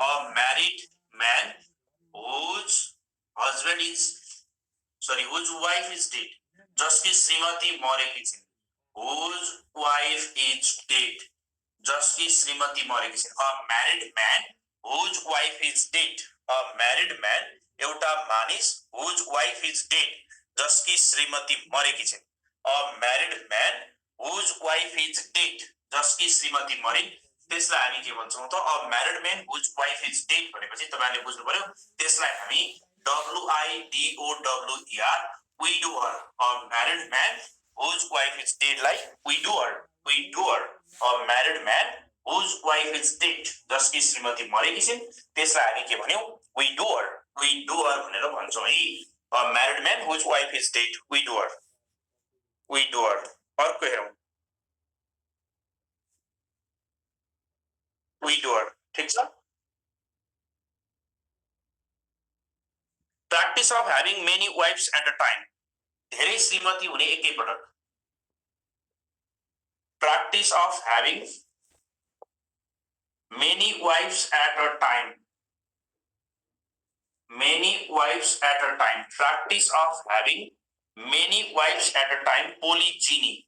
A married man whose husband is whose wife is dead. जसकी श्रीमती मरेकी छिन्. Whose wife is dead. जसकी श्रीमती मरेकी छिन्. A married man whose wife is dead. A married man एउटा मानिस whose wife is dead. जसकी श्रीमती मरेकी छिन्. A married man whose wife is dead. जसकी श्रीमती मरिन्. त्यसलाई हामी के भन्छौं त? A married man whose wife is dead भनेपछि तपाईले बुझ्नु पर्यो. त्यसलाई हामी WIDOWER widower. A married man whose wife is dead like widower. Widower. A married man whose wife is dead. जसकी श्रीमती मरेकी छिन्. त्यसलाई हामी के भन्यौ? Widower. Widower भनेर भन्छौं है. A married man whose wife is dead. Widower. Widower. अर्को हेरौं. Widower. ठीक छ? Practice of having many wives at a time. धेरै श्रीमती हुने एकै पटक. Practice of having many wives at a time. Many wives at a time. Practice of having many wives at a time. Polygyny.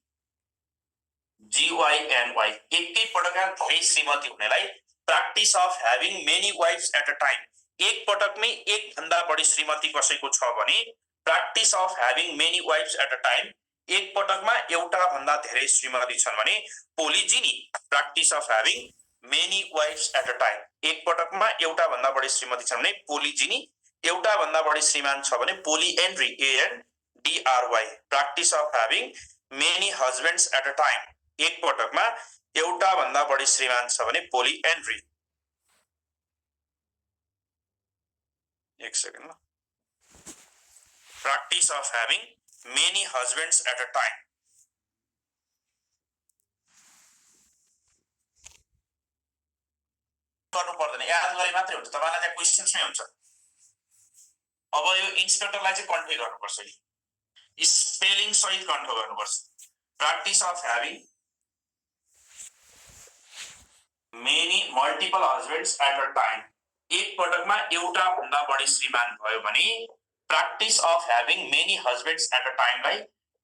GYNY. एकै पटकमा धेरै श्रीमती हुनेलाई practice of having many wives at a time. एक पटकमै एक भन्दा बढी श्रीमती कसैको छ भने practice of having many wives at a time. एक पटकमा एउटा भन्दा धेरै श्रीमती छन् भने polygyny. Practice of having many wives at a time. एक पटकमा एउटा भन्दा बढी श्रीमती छन् भने polygyny. एउटा भन्दा बढी श्रीमान छ भने polyandry. ANDRY. Practice of having many husbands at a time. एक पटकमा एउटा भन्दा बढी श्रीमान छ भने polyandry. एक second. Practice of having many husbands at a time. गर्नु पर्दैन, याद गरे मात्रै हुन्छ. तपाईलाई चाहिँ क्वेशन्समै हुन्छ. अब यो इन्स्पेक्टरलाई चाहिँ कन्फर्म गर्नुपर्छ. स्पेलिङ सहित कन्फर्म गर्नुपर्छ. Practice of having many multiple husbands at a time. एक पटकमा एउटा भन्दा बढी श्रीमान भयो भने practice of having many husbands at a time लाई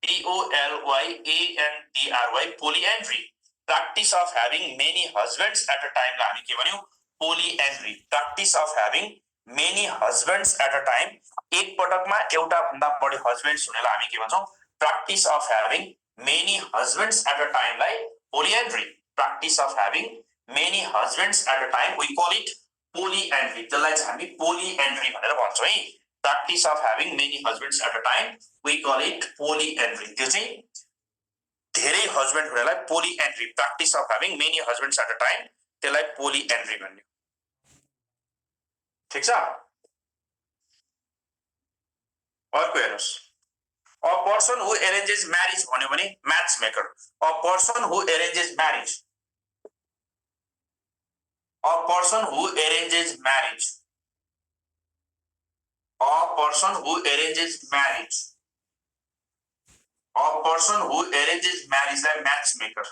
POLYANDRY polyandry. Practice of having many husbands at a time लाई हामी के भन्यौ? Polyandry. Practice of having many husbands at a time. एक पटकमा एउटा भन्दा बढी husbands हुनेलाई हामी के भन्छौं? Practice of having many husbands at a time लाई polyandry. Practice of having many husbands at a time we call it polyandry. त्यसलाई चाहिँ हामी polyandry भनेर भन्छौं है. Practice of having many husbands at a time we call it polyandry. त्यो चाहिँ धेरै husband हुनेलाई polyandry. Practice of having many husbands at a time त्यसलाई polyandry भन्ने. ठीक छ? अर्को हेर्नुस्. A person who arranges marriage भन्यो भने matchmaker. A person who arranges marriage. A person who arranges marriage. A person who arranges marriage. A person who arranges marriage like matchmaker.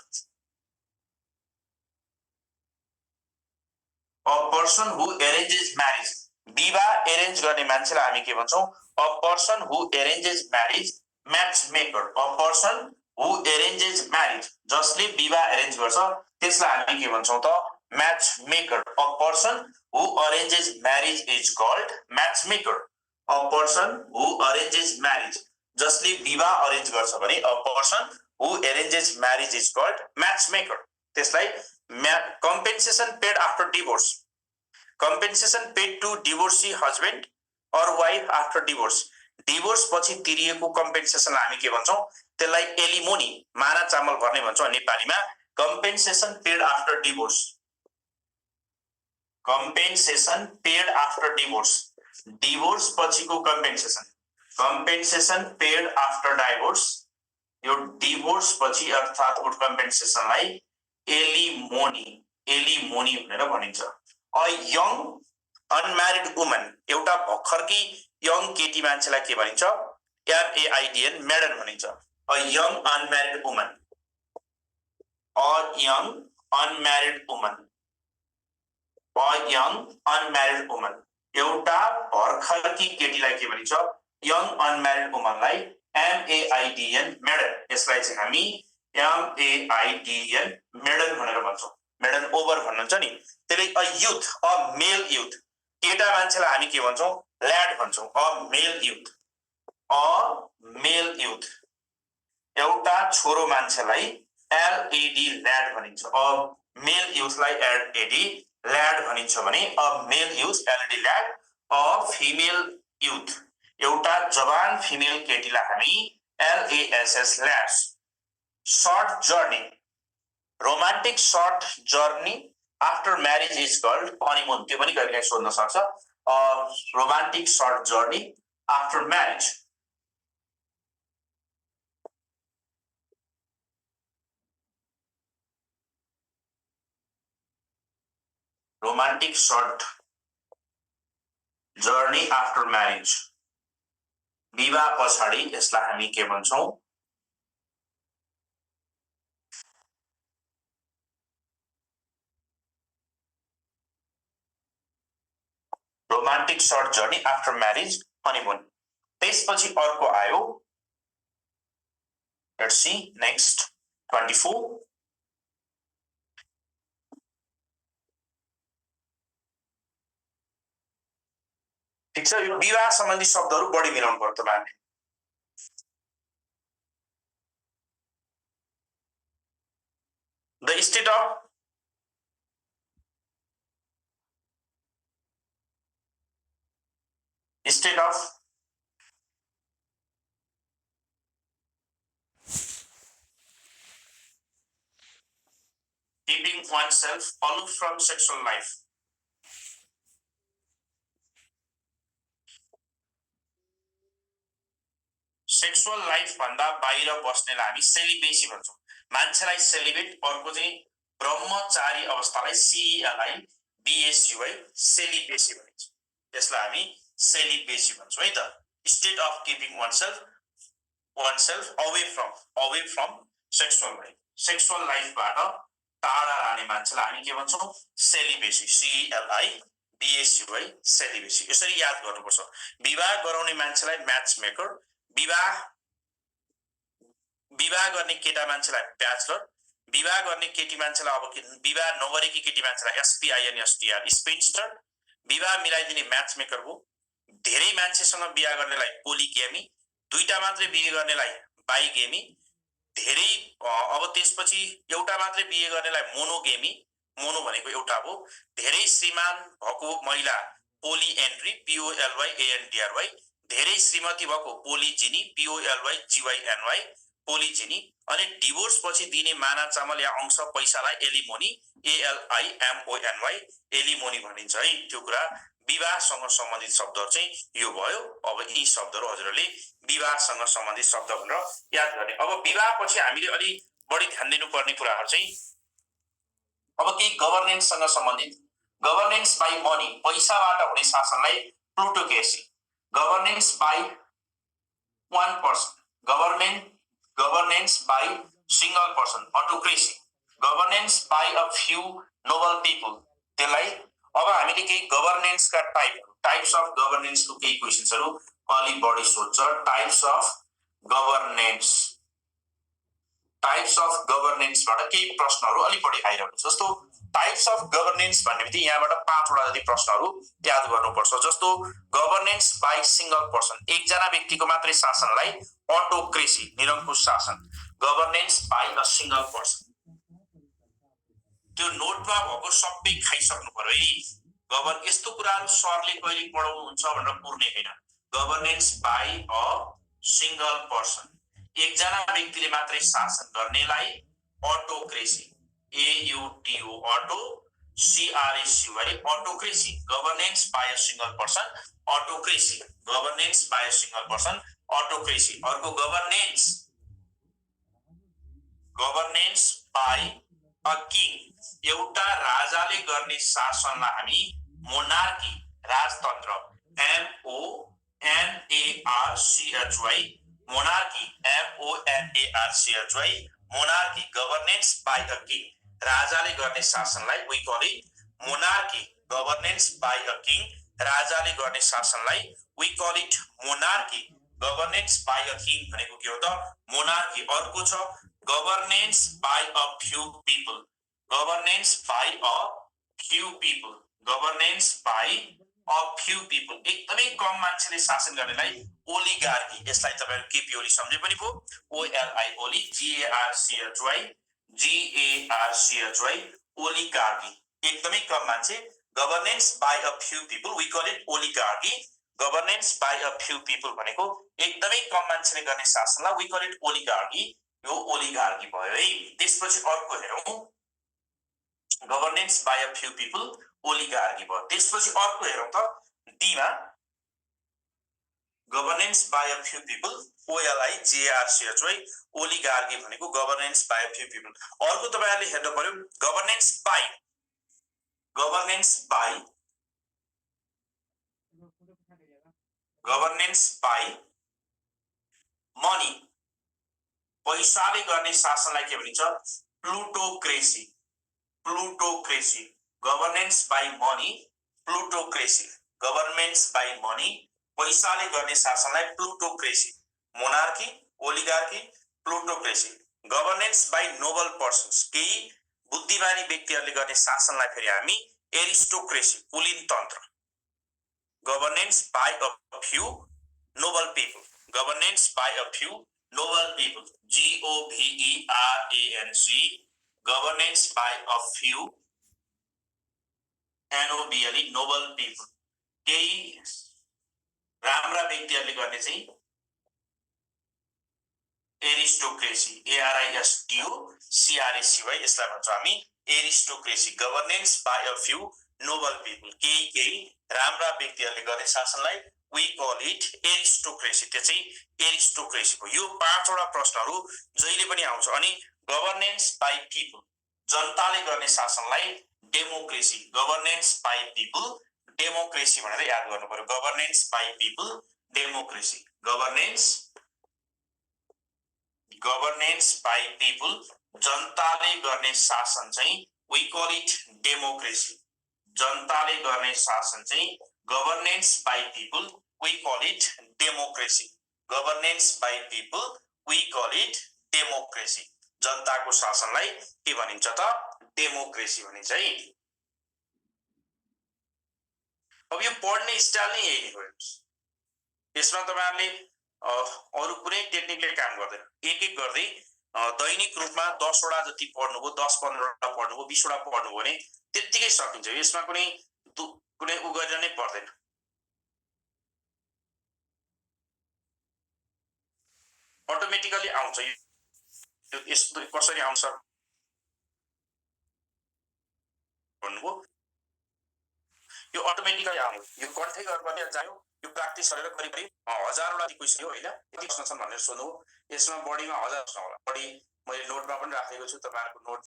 A person who arranges marriage. विवाह arrange गर्ने मान्छेलाई हामी के भन्छौं? A person who arranges marriage matchmaker. A person who arranges marriage. जसले विवाह arrange गर्छ त्यसलाई हामी के भन्छौं त? Matchmaker. A person who arranges marriage is called matchmaker. A person who arranges marriage. जसले विवाह arrange गर्छ भने a person who arranges marriage is called matchmaker. त्यसलाई compensation paid after divorce. Compensation paid to divorcee husband or wife after divorce. Divorce पछि तिरिएको compensation हामी के भन्छौं? त्यसलाई alimony, माना चामल भर्ने भन्छौं नेपालीमा. Compensation paid after divorce. Compensation paid after divorce. Divorce पछिको compensation. Compensation paid after divorce. यो divorce पछि अर्थात compensation लाई alimony भनेर भनिन्छ. A young unmarried woman. एउटा भर्खरकी young केटी मान्छेलाई के भनिन्छ? MAIDN maiden भनिन्छ. A young unmarried woman. A young unmarried woman. A young unmarried woman, एउटा भर्खरकी केटीलाई के भनिन्छ, यङ अनम्यारिड वुमनलाई एमएआइडिएन मेडन, यसलाई चाहिँ हामी एमएआइडिएन मेडन भनेर भन्छौँ, मेडन ओभर भन्नुहुन्छ नि। त्यसले a youth, a male youth, केटा मान्छेलाई हामी के भन्छौँ, ल्याड भन्छौँ, a male youth, a male youth, एउटा छोरो मान्छेलाई एलएडी ल्याड भनिन्छ, अ मेल युथलाई एलएडी ल्याड भनिन्छ भने a male youth LAD lad, a female youth, एउटा जवान फिमेल केटीलाई हामी LASS lad. Short journey, romantic short journey after marriage is called honeymoon, त्यो पनि कहिलेकाहीँ सोध्न सक्छ, romantic short journey after marriage. Romantic short journey after marriage, विवाह पछाडि यसलाई हामी के भन्छौँ, romantic short journey after marriage honeymoon. त्यसपछि अर्को आयो, लेट्स सी नेक्स्ट 24, ठीक छ। यो विवाह सम्बन्धी शब्दहरू बढी मिलाउनु पर्छ तपाईँले। The state of keeping oneself aloof from sexual life, sexual life भन्दा बाहिर बस्नेलाई हामी सेलिबेसी भन्छौँ। मान्छेलाई सेलिबेट, अर्को चाहिँ ब्रह्मचारी अवस्थालाई सिएलआई बिएसयुआई सेलिबेसी भनिन्छ, त्यसलाई हामी सेलिबेसी भन्छौँ है त। State of keeping oneself away from sexual life, sexual लाइफबाट टाढा रहने मान्छेलाई हामी के भन्छौँ, सेलिबेसी, सिएलआई बिएसयुआई सेलिबेसी। यसरी याद गर्नुपर्छ। विवाह गराउने मान्छेलाई म्याच मेकर, विवाह गर्ने केटा मान्छेलाई ब्याचलर, विवाह गर्ने केटी मान्छेलाई अब विवाह नगरेकी केटी मान्छेलाई एसपिआइएनएसटिआर स्पिन्स्टर, विवाह मिलाइदिने म्याच मेकर हो। धेरै मान्छेसँग बिहा गर्नेलाई पोलिगेमी, दुईटा मात्रै बिहे गर्नेलाई बाइगेमी, धेरै अब त्यसपछि एउटा मात्रै बिहे गर्नेलाई मोनोगेमी, मोनो भनेको एउटा हो। धेरै श्रीमान भएको महिला पोलिएन्ड्री, पिओएलवाई, धेरै श्रीमती भएको पोलिजिनी, पिओएलवाई पोलिजिनी। अनि डिभोर्स पछि दिने माना चामल या अंश पैसालाई एलिमोनी, एएलआइएमओएनवाई एलिमोनी भनिन्छ है। त्यो कुरा विवाहसँग सम्बन्धित शब्दहरू चाहिँ यो भयो। अब यी शब्दहरू हजुरहरूले विवाहसँग सम्बन्धित शब्द भनेर याद गर्ने। अब विवाह पछि हामीले अलि बढी ध्यान दिनुपर्ने कुराहरू चाहिँ अब केही गभर्नेन्ससँग सम्बन्धित, गभर्नेन्स बाई मनी, पैसाबाट हुने शासनलाई plutocracy, governance by one person, governance by single person, autocracy, governance by a few noble people। त्यसलाई अब हामीले केही गभर्नेन्सका टाइप्स अफ गभर्नेन्सको केही क्वेशन्सहरू अलि बढी सोध्छ। टाइप्स अफ गभर्नेन्सबाट केही प्रश्नहरू अलि बढी आइरहेको छ। जस्तो टाइप्स अफ गभर्नेन्स भन्ने बित्तिकै यहाँबाट 5 वटा जति प्रश्नहरू याद गर्नुपर्छ। जस्तो गभर्नेन्स बाई सिंगल पर्सन, एकजना व्यक्तिको मात्रै शासनलाई अटोक्रेसी, निरङ्कुश शासन। Governance by a single person, त्यो नोटमा भएको सबै खाइसक्नु पर्यो है। यस्तो कुराहरू सरले कहिले पढाउनुहुन्छ भनेर पुर्ने होइन। Governance by a single person, एकजना व्यक्तिले मात्रै शासन गर्नेलाई autocracy, एयुटीओ auto सीआरएसयुआई autocracy, governance by a single person autocracy, governance by a single person autocracy. अर्को गभर्नेन्स बाई अ किङ, एउटा राजाले गर्ने शासनलाई हामी मोनार्की, राजतन्त्र, MONARCHY monarchy, MONARCHY monarchy, governance by a king, राजाले गर्ने शासनलाई we call it monarchy. Governance by a king, राजाले गर्ने शासनलाई we call it monarchy. Governance by a king भनेको के हो त मोनार्की। अर्को छ governance by a few people. Governance by a few people. Governance by a few people, एकदमै कम मान्छेले शासन गर्नेलाई ओलिगार्की। यसलाई तपाईहरु केपी ओली सम्झे पनि भो, ओएलआई ओली, जीएआरसीएचवाई, जीएआरसीएचवाई, ओलिगार्की। एकदमै कम मान्छे, governance by a few people, we call it oligarchy. Governance by a few people भनेको एकदमै कम मान्छेले गर्ने शासनलाई वी कल इट ओलिगार्की। यो ओलिगार्की भयो है। त्यसपछि अर्को हेरौं, governance by a few people, oligarchy भयो। त्यसपछि अर्को हेरौं त डीमा, governance by a few people, O L I G A R C H Y, oligarchy भनेको governance by a few people. अर्को तपाईहरुले हेर्नु पर्यो governance by, governance by, governance by money, पैसाले गर्ने शासनलाई के भनिन्छ plutocracy. Plutocracy, governance by money, plutocracy. Governance by money, पैसाले गर्ने शासनलाई plutocracy. Monarchy, oligarchy, plutocracy. Governance by noble persons, केही बुद्धिमानी व्यक्तिहरूले गर्ने शासनलाई फेरि हामी एरिस्टोक्रेसी, कुलीन तन्त्र। Governance by a few noble people, governance by a few noble people, GOVERANC, governance by a few NOBLE, noble people. केही राम्रा व्यक्तिहरूले गर्ने चाहिँ एरिस्टोक्रेसी, ARISTOCRACY, यसलाई भन्छौँ हामी aristocracy. Governance by a few noble people, केही राम्रा व्यक्तिहरूले गर्ने शासनलाई वी कल इट एरिस्टोक्रेसी। त्यो चाहिँ एरिस्टोक्रेसी हो। यो 5 वटा प्रश्नहरू जहिले पनि आउँछ। अनि गभर्नेन्स बाई पिपल, जनताले गर्ने शासनलाई democracy. Governance by people, democracy भनेर याद गर्नु पर्यो। Governance by people, democracy. Governance by people, जनताले गर्ने शासन चाहिँ वी कल इट डेमोक्रेसी। जनताले गर्ने शासन चाहिँ governance by people, we call it democracy. Governance by people, we call it democracy. जनताको शासनलाई के भनिन्छ त डेमोक्रेसी भनिन्छ है। अब यो पढ्ने स्टाइल नै यही हो। यसमा तपाईहरुले अरु कुनै टेक्निकले काम गर्दैन। एक एक गर्दै दैनिक रूपमा 10 वटा जति पढ्नुभयो, 10-15 वटा पढ्नुभयो, 20 वटा पढ्नुभयो भने त्यतिकै सकिन्छ। यसमा कुनै उ गरेर नै पर्दैन। अटोमेटिकली आउँछ। यस्तो कसरी आउँछ भन्नुभयो, यो अटोमेटिकली आउँछ। यो कन्ठै गर्नुपर्ने चाहियो। यो प्र्याक्टिस गरेर करिब 1000 वटा क्वेशन हो हैन, यति प्रश्न छन् भनेर सोध्नु। यसमा बढीमा 1000 प्रश्न होला। बढी मैले नोटमा पनि राखेको छु, तपाईहरुको नोट